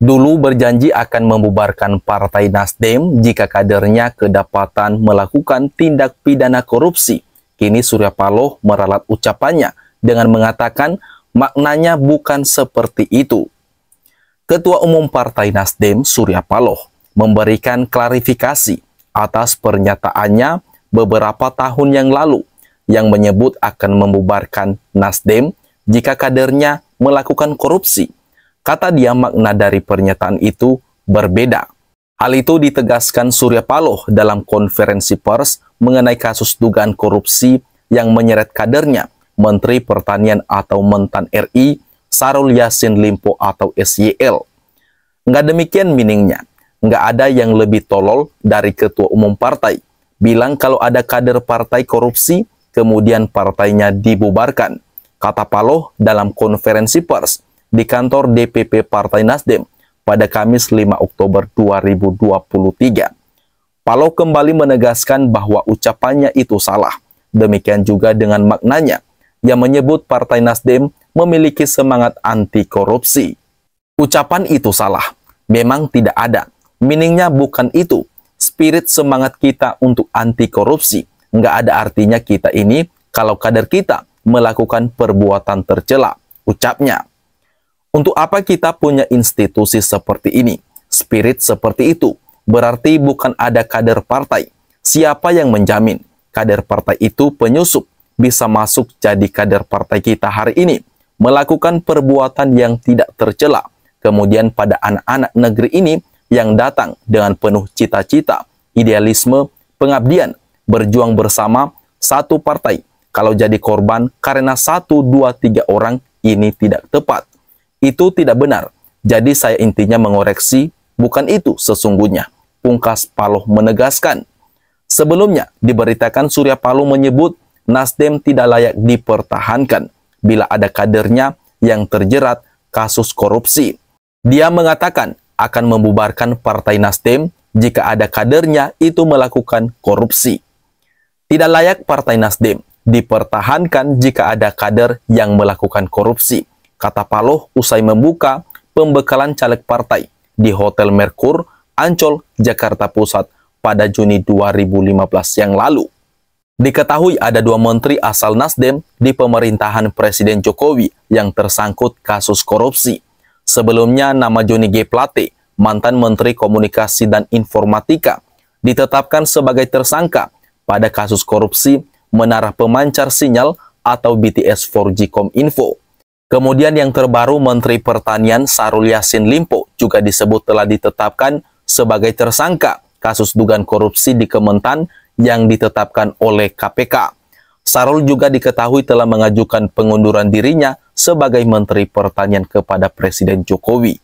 Dulu berjanji akan membubarkan Partai Nasdem jika kadernya kedapatan melakukan tindak pidana korupsi. Kini Surya Paloh meralat ucapannya dengan mengatakan maknanya bukan seperti itu. Ketua Umum Partai Nasdem Surya Paloh memberikan klarifikasi atas pernyataannya beberapa tahun yang lalu yang menyebut akan membubarkan Nasdem jika kadernya melakukan korupsi. Kata dia makna dari pernyataan itu berbeda. Hal itu ditegaskan Surya Paloh dalam konferensi pers mengenai kasus dugaan korupsi yang menyeret kadernya, Menteri Pertanian atau Mentan RI, Syahrul Yassin Limpo atau SYL. Nggak demikian meaningnya. Nggak ada yang lebih tolol dari ketua umum partai. Bilang kalau ada kader partai korupsi, kemudian partainya dibubarkan. Kata Paloh dalam konferensi pers di kantor DPP Partai Nasdem pada Kamis 5 Oktober 2023. Paloh kembali menegaskan bahwa ucapannya itu salah. Demikian juga dengan maknanya, yang menyebut Partai Nasdem memiliki semangat anti korupsi. Ucapan itu salah. Memang tidak ada. Meaningnya bukan itu. Spirit semangat kita untuk anti korupsi. Nggak ada artinya kita ini kalau kader kita melakukan perbuatan tercela, ucapnya. Untuk apa kita punya institusi seperti ini? Spirit seperti itu. Berarti bukan ada kader partai. Siapa yang menjamin kader partai itu penyusup bisa masuk jadi kader partai kita hari ini, melakukan perbuatan yang tidak tercela. Kemudian pada anak-anak negeri ini yang datang dengan penuh cita-cita, idealisme, pengabdian, berjuang bersama satu partai. Kalau jadi korban karena 1, 2, 3 orang, ini tidak tepat. Itu tidak benar. Jadi saya intinya mengoreksi, bukan itu sesungguhnya. Pungkas Paloh menegaskan. Sebelumnya diberitakan Surya Paloh menyebut Nasdem tidak layak dipertahankan bila ada kadernya yang terjerat kasus korupsi. Dia mengatakan akan membubarkan Partai Nasdem jika ada kadernya itu melakukan korupsi. Tidak layak Partai Nasdem dipertahankan jika ada kader yang melakukan korupsi, kata Paloh usai membuka pembekalan caleg partai di Hotel Merkur, Ancol, Jakarta Pusat pada Juni 2015 yang lalu. Diketahui ada 2 menteri asal Nasdem di pemerintahan Presiden Jokowi yang tersangkut kasus korupsi. Sebelumnya nama Johnny G. Plate, mantan Menteri Komunikasi dan Informatika, ditetapkan sebagai tersangka pada kasus korupsi menara pemancar sinyal atau BTS 4G Kominfo. Kemudian yang terbaru Menteri Pertanian Syahrul Yassin Limpo juga disebut telah ditetapkan sebagai tersangka kasus dugaan korupsi di Kementan yang ditetapkan oleh KPK. Syahrul juga diketahui telah mengajukan pengunduran dirinya sebagai Menteri Pertanian kepada Presiden Jokowi.